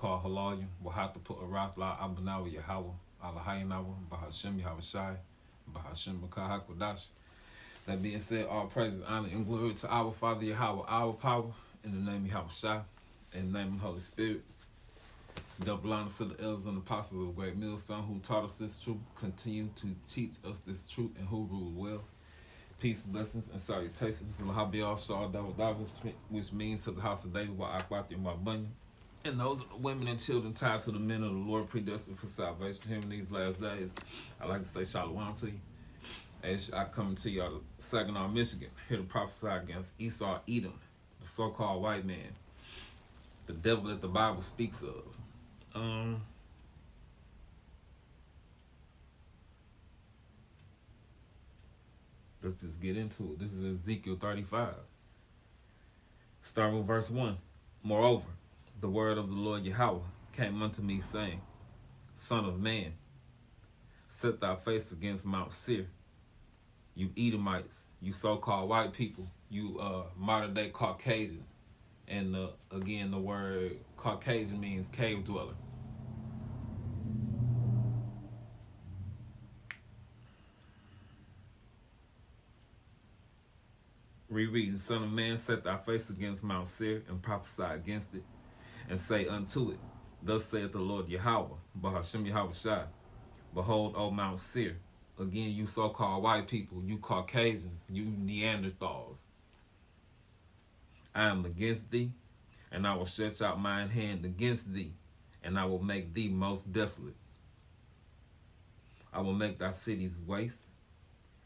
called Halalim, Wahata Put Aratla Abanawa Yahweh, Alahayanawa, Bahashim Yahushai, Bahashim Bakahakwadash. That being said, all praises, honor, and glory to our Father Yahweh, our power, in the name of Yahushai, in the name of the Holy Spirit. Double honor to the elders and apostles of Great Millstone who taught us this truth, continue to teach us this truth, and who rule well. Peace, blessings, and salutations. Lahabiah Shah Davis, which means to the house of David, wa Akwati and Wabunyan. And those are the women and children tied to the men of the Lord, predestined for salvation here in these last days. I like to say shalom to you. As I come to you out of Saginaw, Michigan, here to prophesy against Esau Edom, the so-called white man, the devil that the Bible speaks of. Let's just get into it. This is Ezekiel 35. Starting with verse 1. Moreover, the word of the Lord Yahweh came unto me, saying, Son of man, set thy face against Mount Seir, you Edomites, you so-called white people, you modern-day Caucasians. And again, the word Caucasian means cave dweller. Rereading, Son of man, set thy face against Mount Seir, and prophesy against it, and say unto it, Thus saith the Lord Yahweh, Bahashim Yahushai, Behold, O Mount Seir, again, you so-called white people, you Caucasians, you Neanderthals, I am against thee, and I will stretch out mine hand against thee, and I will make thee most desolate. I will make thy cities waste,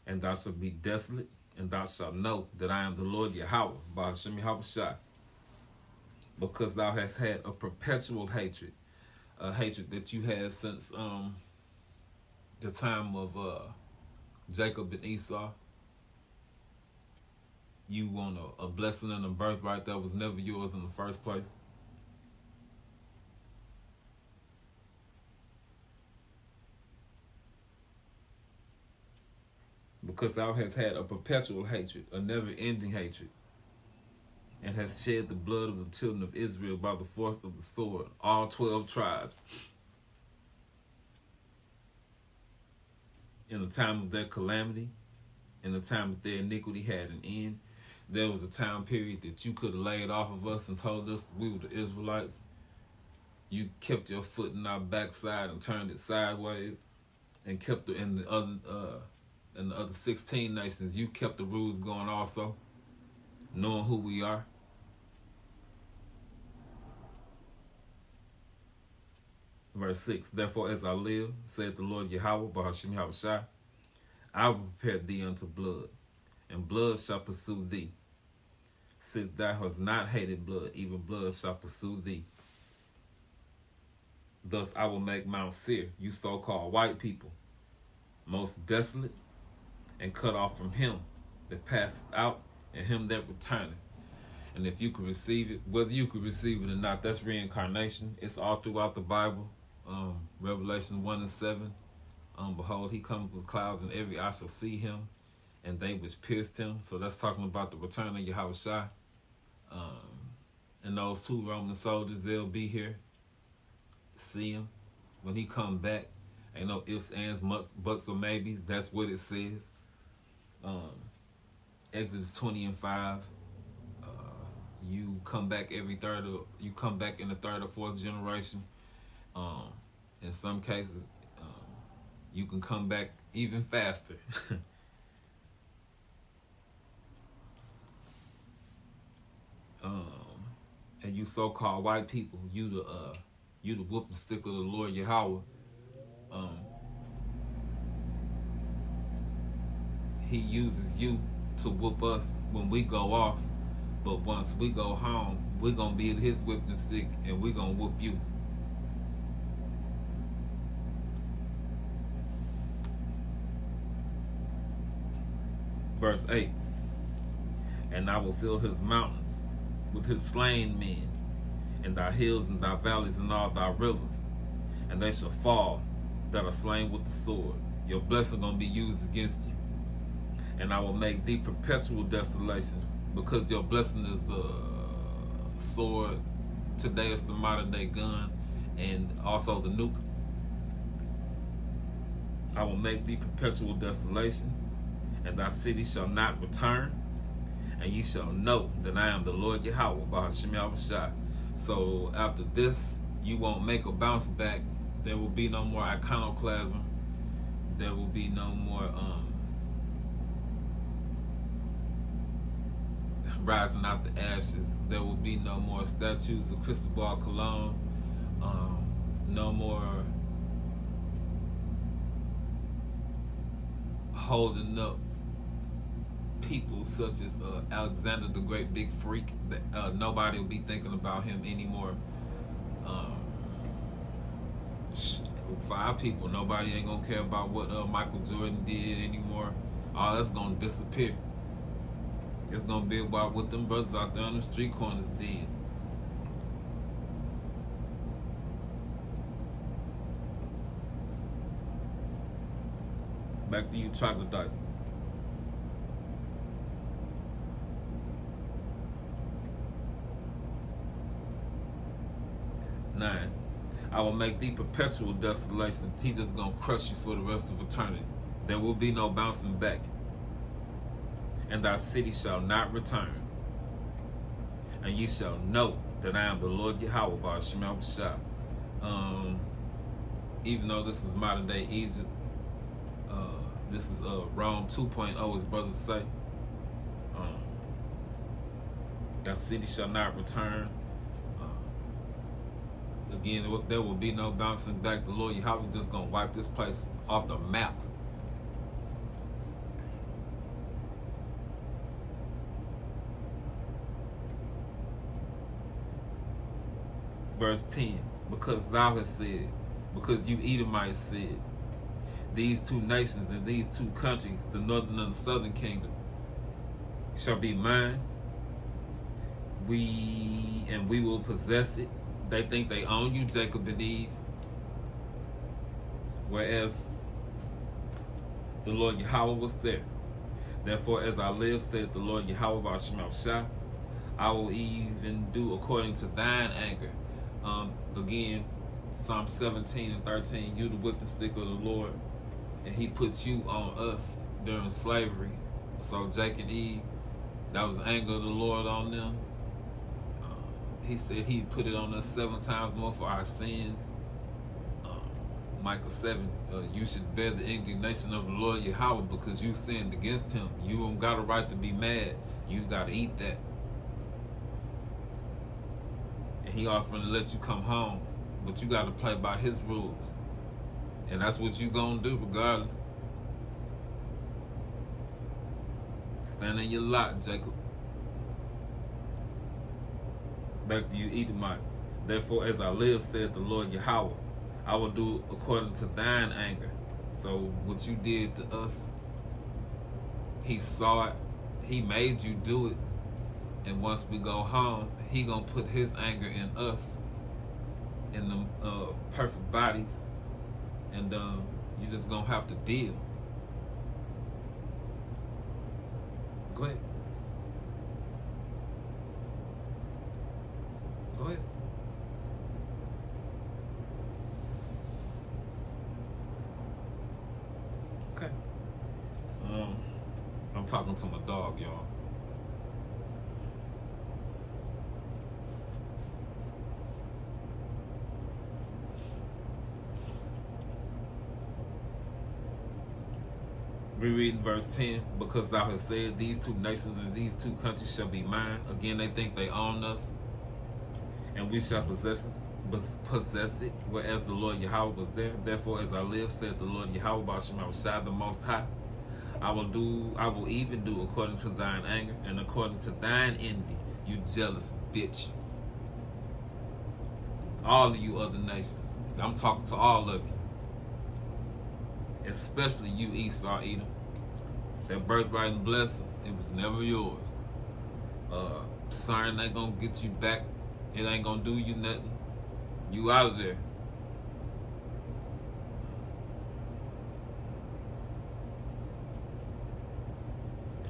and thou shalt be desolate, and thou shalt know that I am the Lord Yahweh, Bahashim Yahushai, because thou hast had a perpetual hatred, a hatred that you had since the time of Jacob and Esau. You want a blessing and a birthright that was never yours in the first place. Because thou hast had a perpetual hatred, a never-ending hatred, and hast shed the blood of the children of Israel by the force of the sword, all 12 tribes. In the time of their calamity, in the time that their iniquity had an end, there was a time period that you could have laid off of us and told us we were the Israelites. You kept your foot in our backside and turned it sideways, and kept it in the other 16 nations. You kept the rules going also, knowing who we are. Verse 6, Therefore as I live, saith the Lord Yahweh, Bahashim Yahushai, I will prepare thee unto blood, and blood shall pursue thee. Since thou hast not hated blood, even blood shall pursue thee. Thus I will make Mount Seir, you so-called white people, most desolate, and cut off from him that passeth out, and him that returneth. And if you could receive it, whether you could receive it or not, that's reincarnation. It's all throughout the Bible. Revelation 1 and 7. Behold, he cometh with clouds, and every eye shall see him, and they which pierced him. So that's talking about the return of Yahushua. And those 2 Roman soldiers, they'll be here. See him. When he come back, ain't no ifs, ands, buts, or maybes. That's what it says. Exodus 20 and 5. You come back in the 3rd or 4th generation. In some cases, you can come back even faster. And you so-called white people, you the whooping stick of the Lord Yahweh. He uses you to whoop us when we go off, but once we go home, we're gonna be his whipping stick, and we're gonna whoop you. Verse 8, And I will fill his mountains with his slain men, and thy hills and thy valleys and all thy rivers, and they shall fall that are slain with the sword. Your blessing gonna be used against you. And I will make thee perpetual desolations, because your blessing is a sword. Today it's the modern day gun. and also the nuke. I will make thee perpetual desolations, and thy city shall not return, and ye shall know that I am the Lord Yahweh, Bahashim Yahushai. So after this, you won't make a bounce back. There will be no more iconoclasm. There will be no more rising out the ashes. There will be no more statues of Cristobal Colon. No more holding up people such as Alexander the Great Big Freak. That nobody will be thinking about him anymore. 5 people. Nobody ain't gonna care about what Michael Jordan did anymore. All that's gonna disappear. It's gonna be about what them brothers out there on the street corners did. Back to you, troglodytes. 9. I will make thee perpetual desolations. He's just gonna crush you for the rest of eternity. There will be no bouncing back. And thy city shall not return. And ye shall know that I am the Lord Yahweh, Bahashim Yahushai. Even though this is modern day Egypt, this is Rome 2.0, as brothers say. That city shall not return. Again, there will be no bouncing back. The Lord Yahweh just gonna wipe this place off the map. Verse 10, because thou hast said, because you Edomites said, these 2 nations and these 2 countries, the northern and the southern kingdom, shall be mine. We will possess it. They think they own you, Jacob and Eve. Whereas the Lord Yahweh was there. Therefore, as I live, said the Lord Yahweh, Bahashim Yahushai, I will even do according to thine anger. Again, Psalm 17 and 13, you the whipping stick of the Lord, and he puts you on us during slavery. So Jacob and Eve, that was the anger of the Lord on them. He said he put it on us 7 times more for our sins. Micah 7, you should bear the indignation of the Lord Yahweh because you sinned against him. You don't got a right to be mad. You got to eat that. And he offering to let you come home, but you got to play by his rules. And that's what you going to do regardless. Stand in your lot, Jacob. Back to you, Edomites. Therefore, as I live, said the Lord Yahweh, I will do according to thine anger. So what you did to us, he saw it. He made you do it. And once we go home, he gonna put his anger in us, in the perfect bodies, and you just gonna have to deal. Go ahead. Go ahead. Okay. I'm talking to my dog, y'all. Rereading verse 10, because thou hast said, these 2 nations and these 2 countries shall be mine. Again, they think they own us, and we shall possess it, whereas the Lord Yahweh was there. Therefore, as I live, said the Lord Yahweh, Bahashim Yahushai, the Most High, I will even do according to thine anger and according to thine envy, you jealous bitch. All of you other nations, I'm talking to all of you. Especially you, Esau, Edom. That birthright and blessing, it was never yours. Son ain't gonna get you back. It ain't gonna do you nothing. You out of there.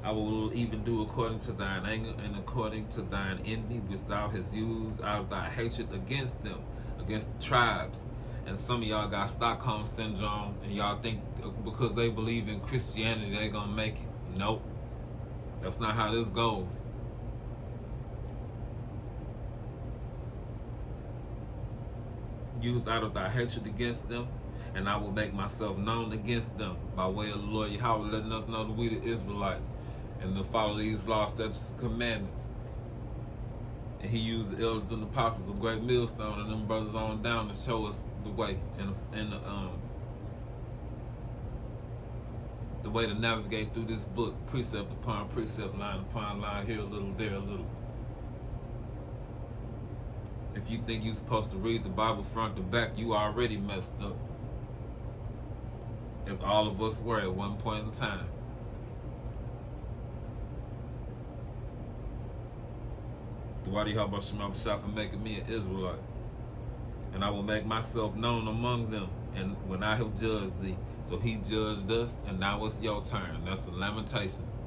I will even do according to thine anger and according to thine envy, which thou hast used out of thy hatred against them. against the tribes. And some of y'all got Stockholm syndrome, and y'all think because they believe in Christianity, they're going to make it. Nope. That's not how this goes. Use out of thy hatred against them, and I will make myself known against them by way of the Lord Yahweh, letting us know that we the Israelites, and to follow these laws, statutes, and commandments. And he used the elders and the apostles of Great Millstone and them brothers on down to show us the way and the way to navigate through this book, precept upon precept, line upon line, here a little, there a little. If you think you're supposed to read the Bible front to back, you already messed up. As all of us were at one point in time. Why do you help Shema for making me an Israelite? And I will make myself known among them, and when I have judged thee. So he judged us, and now it's your turn. That's the Lamentations.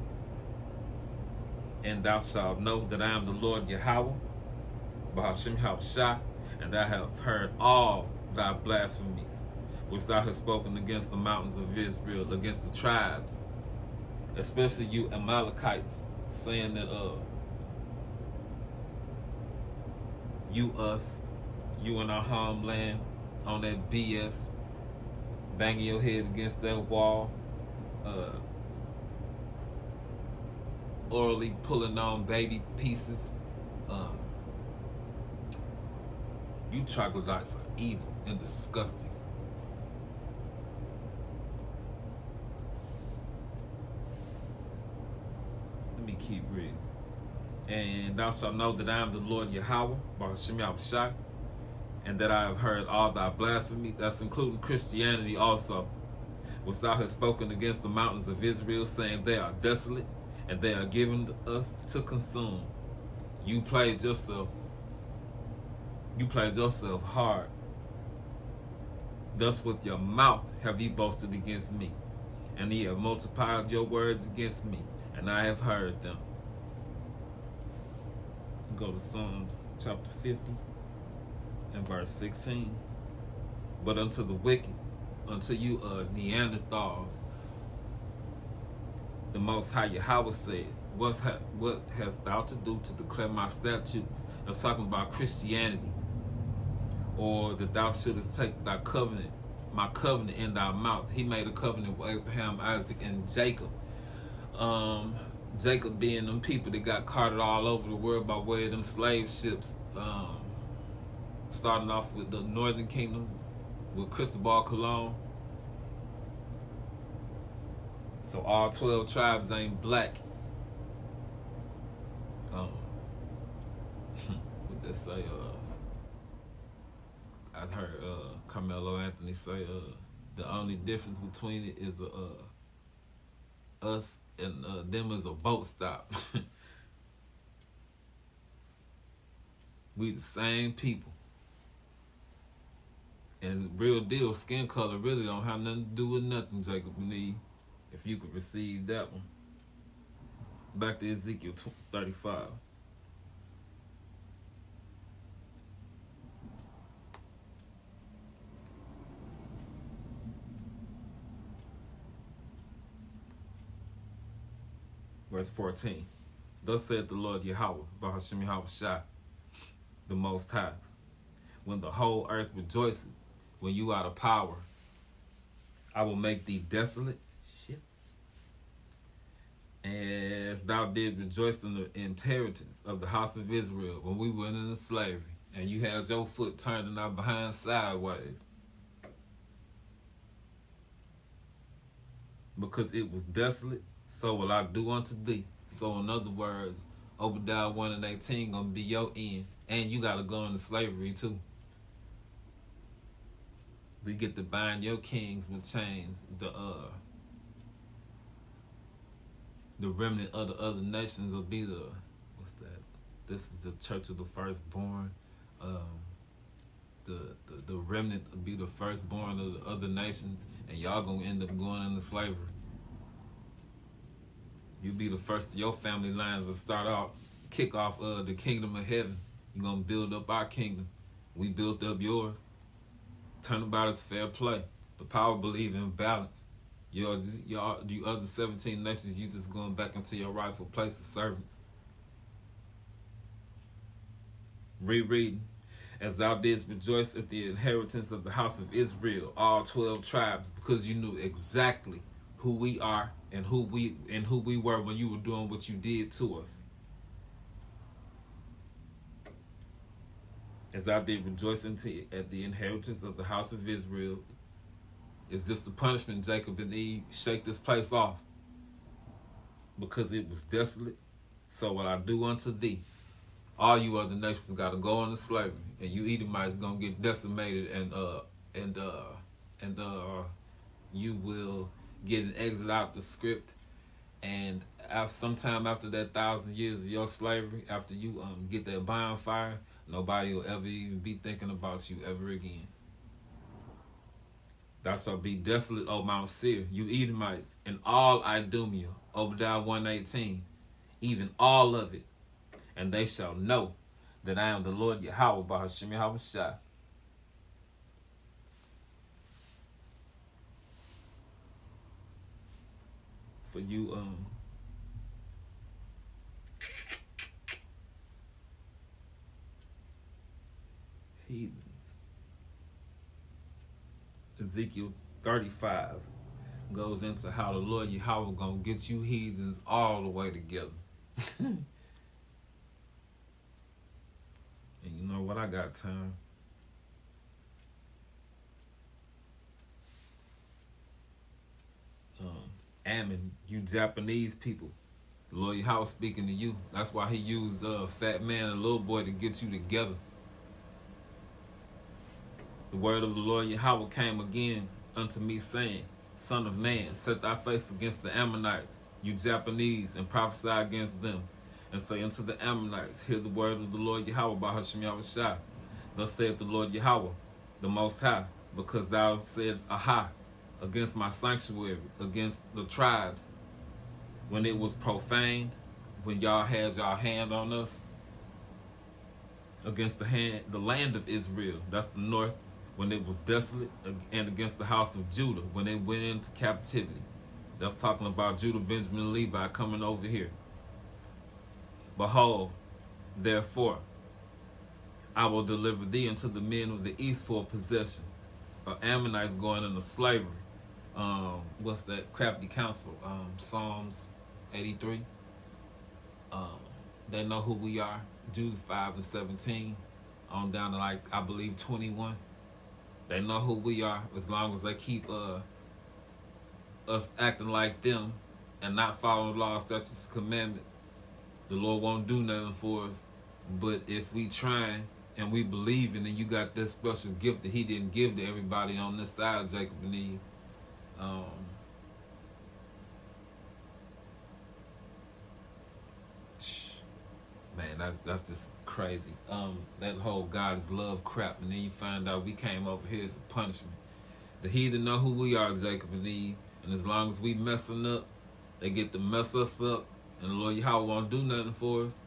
And thou shalt know that I am the Lord Yahweh, Bahashim Habshah, and I have heard all thy blasphemies, which thou hast spoken against the mountains of Israel, against the tribes, especially you Amalekites, saying that you us, you in our homeland, on that BS, banging your head against that wall, orally pulling on baby pieces. You troglodytes are evil and disgusting. Let me keep reading. And thou shalt know that I am the Lord Yahweh, Bahashim Yahushua, and that I have heard all thy blasphemies, that's including Christianity also, which thou hast spoken against the mountains of Israel, saying they are desolate, and they are given us to consume. You played yourself hard. Thus with your mouth have ye boasted against me, and ye have multiplied your words against me, and I have heard them. Go to Psalms chapter 50 and verse 16. But unto the wicked, unto you Neanderthals, the Most High Yahweh said, what hast thou to do to declare my statutes? That's talking about Christianity. Or that thou shouldest take thy covenant, my covenant in thy mouth. He made a covenant with Abraham, Isaac, and Jacob. Jacob being them people that got carted all over the world by way of them slave ships. Starting off with the Northern Kingdom, with Cristobal Colon. So all 12 tribes ain't black. What they say, I heard Carmelo Anthony say the only difference between it is us and them is a boat stop. We the same people. And real deal, skin color really don't have nothing to do with nothing, Jacob Need. If you could receive that one. Back to Ezekiel 35. Verse 14. Thus saith the Lord Yahweh, Bahashim Yahushua, the Most High, when the whole earth rejoices, when you are the power, I will make thee desolate, as thou did rejoice in the inheritance of the house of Israel when we went into slavery, and you had your foot turned in our behind sideways. Because it was desolate, so will I do unto thee. So in other words, Obadiah 1:18 gonna be your end. And you gotta go into slavery too. We get to bind your kings with chains. The remnant of the other nations will be the, what's that? This is the church of the firstborn. The remnant will be the firstborn of the other nations, and y'all gonna end up going into slavery. You be the first of your family lines to start off, kick off the kingdom of heaven. You're gonna build up our kingdom. We built up yours. Turnabout is fair play. The power believe in balance. You other 17 nations, you just going back into your rightful place of servants. Rereading. As thou didst rejoice at the inheritance of the house of Israel, all 12 tribes, because you knew exactly who we are and who we were when you were doing what you did to us. As I did rejoice at the inheritance of the house of Israel. Is this the punishment, Jacob and Eve? Shake this place off, because it was desolate. So what I do unto thee, all you other nations got to go into slavery, and you Edomites gonna get decimated, and you will get an exit out the script. And sometime after that 1,000 years of your slavery, after you get that bonfire, nobody will ever even be thinking about you ever again. Thou shalt be desolate, O Mount Seir, you Edomites, and all Idumea, Obadiah 1:18, even all of it. And they shall know that I am the Lord Yahweh, Bahashem Yahweh Shai. For you, heathens. Ezekiel 35 goes into how the Lord Yahweh gonna get you heathens all the way together. And you know what? I got time. Ammon, you Japanese people. The Lord Yahweh speaking to you. That's why he used fat man and little boy to get you together. The word of the Lord Yahweh came again unto me, saying, Son of man, set thy face against the Ammonites, you Japanese, and prophesy against them, and say unto the Ammonites, hear the word of the Lord Yahweh, Bahashem Yahweh Shai. Thus saith the Lord Yahweh, the Most High, because thou saidst, Aha, against my sanctuary, against the tribes, when it was profaned, when y'all had y'all hand on us, against the land of Israel, that's the north, when it was desolate, and against the house of Judah, when they went into captivity. That's talking about Judah, Benjamin, and Levi coming over here. Behold, therefore, I will deliver thee unto the men of the east for a possession. Ammonites going into slavery. What's that crafty counsel? Psalms 83. They know who we are. Jude 5:17 on down to I believe 21. They know who we are as long as they keep us acting like them and not following law, statutes, commandments. The Lord won't do nothing for us. But if we try and we believe in, and you got this special gift that he didn't give to everybody on this side, Jacob and Eve. Man, that's just crazy. That whole God is love crap, and then you find out we came over here as a punishment. The heathen know who we are, Jacob and Eve, and as long as we messing up, they get to mess us up, and the Lord Yahweh won't do nothing for us.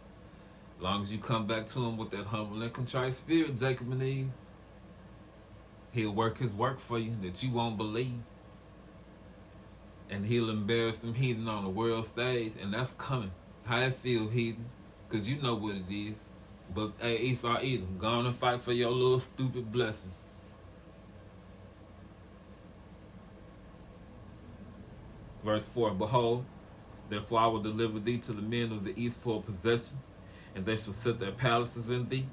As long as you come back to him with that humble and contrite spirit, Jacob and Eve, he'll work his work for you that you won't believe. And he'll embarrass them heathen on the world stage, and that's coming. How it feel, heathens? Because you know what it is. But, hey, Esau, Edom, go on and fight for your little stupid blessing. Verse 4, Behold, therefore I will deliver thee to the men of the east for a possession, and they shall set their palaces in thee,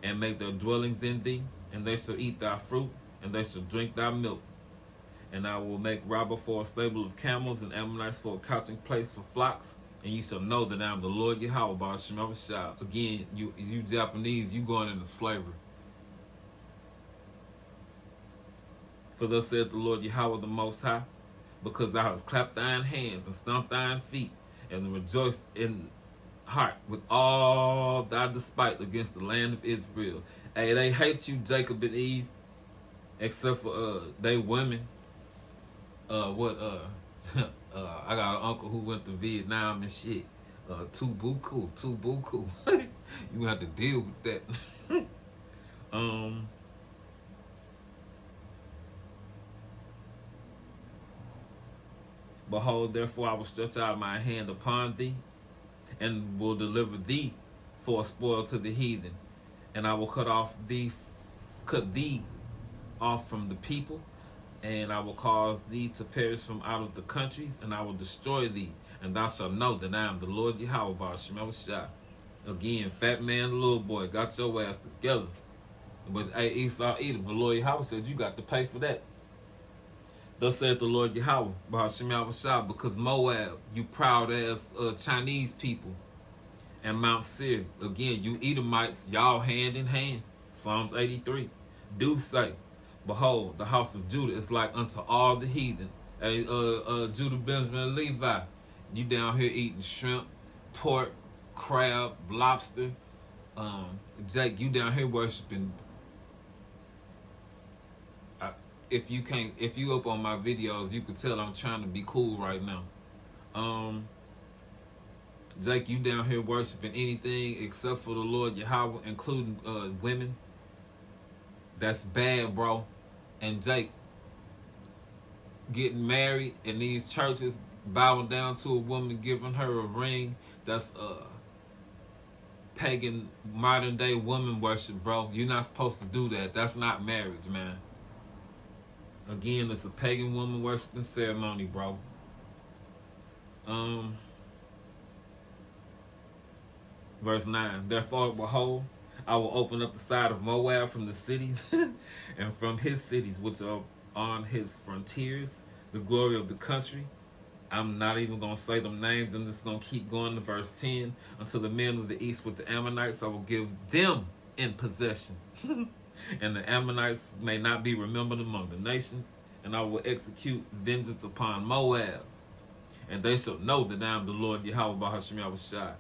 and make their dwellings in thee, and they shall eat thy fruit, and they shall drink thy milk. And I will make Rabbah for a stable of camels, and Ammonites for a couching place for flocks, and you shall know that I am the Lord Yahweh, Bahashem Yahweh Shai. Again, you Japanese, you going into slavery. For thus saith the Lord Yahweh the Most High, because thou hast clapped thine hands and stomped thine feet, and rejoiced in heart with all thy despite against the land of Israel. Hey, they hate you, Jacob and Eve, except for they women. I got an uncle who went to Vietnam and shit. Too buku. You have to deal with that. Um, Behold, therefore I will stretch out my hand upon thee, and will deliver thee for a spoil to the heathen, and I will cut thee off from the people, and I will cause thee to perish from out of the countries, and I will destroy thee, and thou shalt know that I am the Lord Yahweh Shah. Again, fat man, little boy, got your ass together. But hey, Esau, Edom, the Lord Yahweh said you got to pay for that. Thus saith the Lord Yahweh, Shah, because Moab, you proud ass Chinese people, and Mount Seir, again, you Edomites, y'all hand in hand. Psalms 83. Do say, behold, the house of Judah is like unto all the heathen. Hey, Judah, Benjamin, and Levi, you down here eating shrimp, pork, crab, lobster. Jake, you down here worshiping. If you up on my videos, you can tell I'm trying to be cool right now. Jake, you down here worshiping anything except for the Lord Yahweh, including women. That's bad, bro. And Jake, getting married in these churches, bowing down to a woman, giving her a ring, that's pagan modern day woman worship, bro. You're not supposed to do that. That's not marriage, man. Again, it's a pagan woman worshiping ceremony, bro. Verse 9. Therefore, behold, I will open up the side of Moab from the cities and from his cities which are on his frontiers, the glory of the country. I'm not even going to say them names. I'm just going to keep going to verse 10. Until the men of the east with the Ammonites, I will give them in possession. And the Ammonites may not be remembered among the nations. And I will execute vengeance upon Moab. And they shall know that I am the Lord Yahweh Bahashim Yahushai.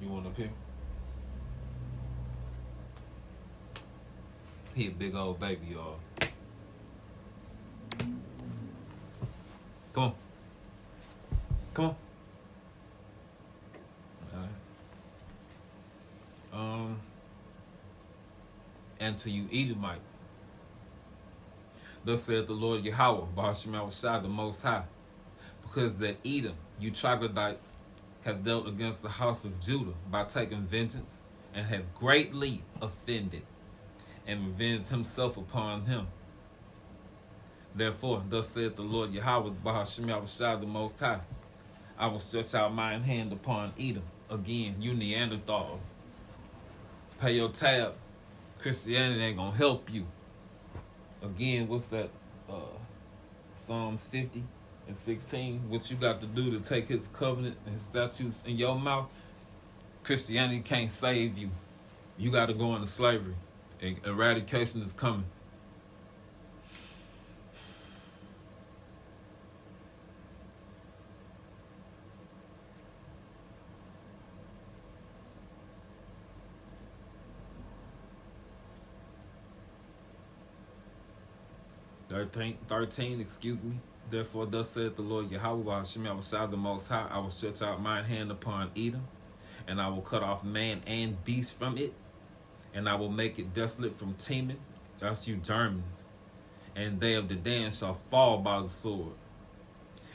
You want up here? He a big old baby, y'all. Come on. Come on. All right. And to you Edomites, thus saith the Lord Yahweh, Bahashim Yahushai, the Most High, because that Edom, you troglodytes, have dealt against the house of Judah by taking vengeance, and have greatly offended, and revenged himself upon him. Therefore, thus saith the Lord Yahweh, Bahashim Yahushai, the Most High, I will stretch out mine hand upon Edom. Again, you Neanderthals, pay your tab. Christianity ain't gonna help you. Again, what's that? Psalms 50 and 16. What you got to do to take his covenant and his statutes in your mouth? Christianity can't save you. You got to go into slavery. And eradication is coming. Thirteen, excuse me. Therefore, thus saith the Lord Yahweh, Bahashim Yahushai, the Most High, I will stretch out mine hand upon Edom, and I will cut off man and beast from it, and I will make it desolate from Teman, that's you Germans, and they of Dedan shall fall by the sword.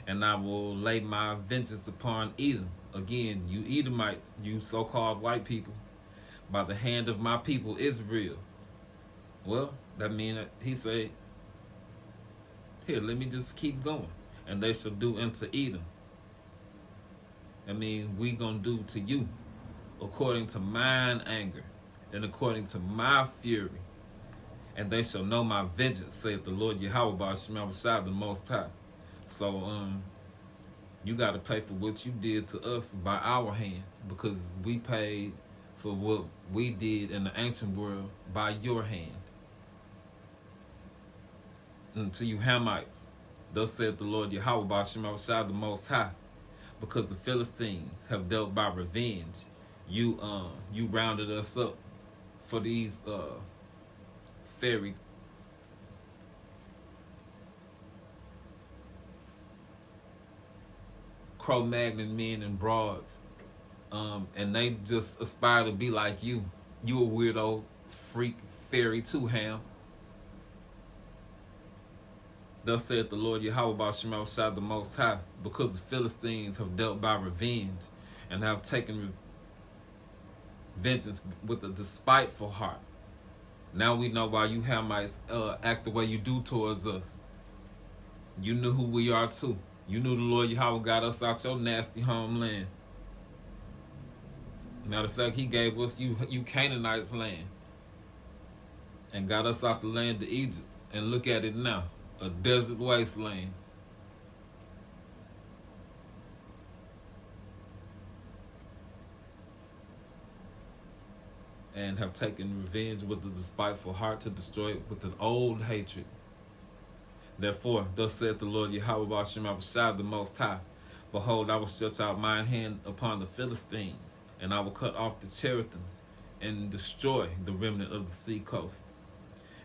And I will lay my vengeance upon Edom, again, you Edomites, you so-called white people, by the hand of my people Israel. Well, that means that he said, here, let me just keep going. And they shall do unto Edom. I mean, we gonna do to you according to mine anger and according to my fury. And they shall know my vengeance, saith the Lord Yahweh, Bahashim Yahushai, the Most High. So, you got to pay for what you did to us by our hand, because we paid for what we did in the ancient world by your hand. And to you Hamites, thus saith the Lord Yahweh, Bahashim Yahushai, the Most High, because the Philistines have dealt by revenge. You rounded us up for these fairy Cro-Magnon men and broads, and they just aspire to be like you. You a weirdo freak fairy too, Ham. Thus saith the Lord Yahweh Ba'ashem Shai the Most High, because the Philistines have dealt by revenge and have taken vengeance with a despiteful heart. Now we know why you Hamites act the way you do towards us. You knew who we are too. You knew the Lord Yahweh got us out your nasty homeland. Matter of fact, he gave us you Canaanites land and got us out the land of Egypt. And look at it now, a desert wasteland. And have taken revenge with a despiteful heart to destroy it with an old hatred. Therefore, thus saith the Lord Yahweh Ba'ashem Shai the Most High, behold, I will stretch out mine hand upon the Philistines, and I will cut off the cherethims, and destroy the remnant of the sea coast.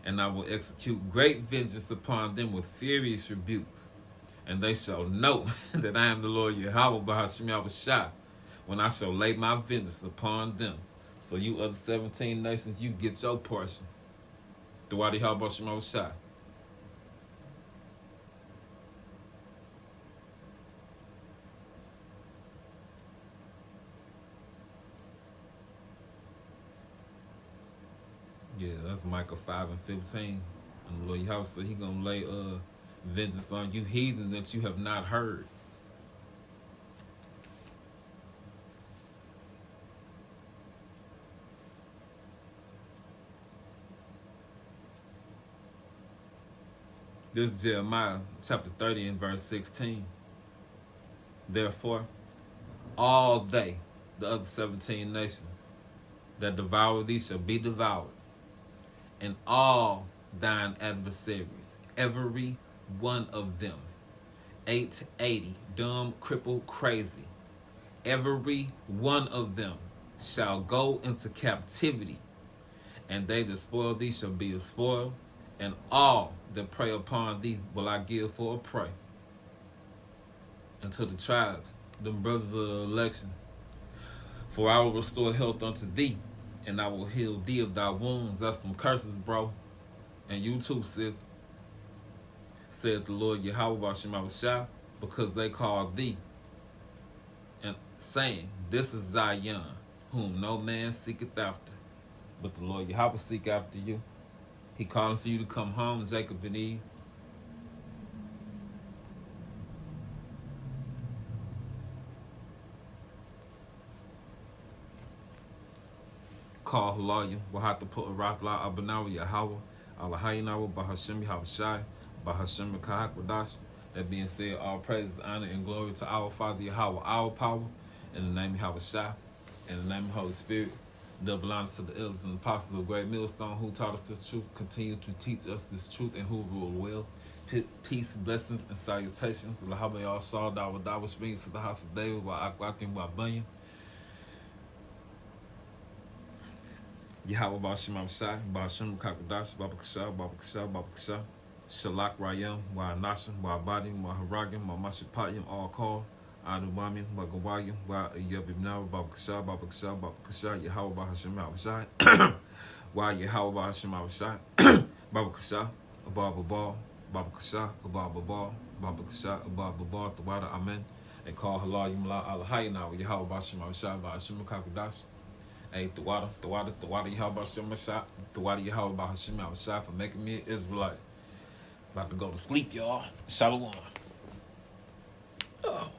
And I will execute great vengeance upon them with furious rebukes. And they shall know that I am the Lord Yahweh Ba'ashem Shai, when I shall lay my vengeance upon them. So you other 17 nations, you get your portion. Throughout the Yahweh Ba'ashem Shai. Yeah, that's Micah 5 and 15. And the Lord Yahweh said he gonna lay vengeance on you heathen that you have not heard. This is Jeremiah chapter 30 and verse 16. Therefore, all they, the other 17 nations, that devour thee shall be devoured, and all thine adversaries, every one of them, 880, dumb, crippled, crazy, every one of them shall go into captivity, and they that spoil thee shall be a spoil, and all that prey upon thee will I give for a prey. And to the tribes, them brothers of the election, for I will restore health unto thee, and I will heal thee of thy wounds. That's some curses, bro. And you too, sis. Said the Lord Yahweh Ba'ashem Shai, because they called thee, and saying, this is Zion, whom no man seeketh after. But the Lord Yahweh seek after you. He calling for you to come home, Jacob and Eve. Call Halayim, will have to put a Rathla Abanawi Yahweh, Allahayinawa, Bahashem Yahushai, Bahashem Kahakwadash. That being said, all praises, honor, and glory to our Father Yahweh, our power, in the name of Yahushai, in the name of Holy Spirit. Double honors to the elders and apostles of Great Millstone who taught us this truth, continue to teach us this truth, and who rule well. Peace, blessings, and salutations. Lahabe all saw Dawa which means to the house of David, while Akwatim wa Bunyan. Yahweh Ba'ashem Shai, Ba'ashem Kakadash, Baba Kasha, Baba Kasha, Baba Kasha, Shalak Rayam, Wa Nashim, Wa Badim, Wa Haragim, Wa Mashipayim, all call. Adumamim, Bagawayim, Wa Yabimna, Baba Kasha, Baba Kasha, Baba Kasha, Yahweh Ba'ashem Shai, Wa Yahweh Ba'ashem Shai, Baba Kasha, Baba Ball, Baba Kasha, Baba Ball, Baba Kasha, Baba Ball, Tawada, Amen. And call Halayim La Allahayina, Yahweh Ba'ashem Shai, Ba'ashem Kakadash. Hey, Tawada, Yahweh Ba'ashem Shai, Tawada Yahweh Ba'ashem Shai for making me an Israelite. About to go to sleep, y'all. Shalom. Oh.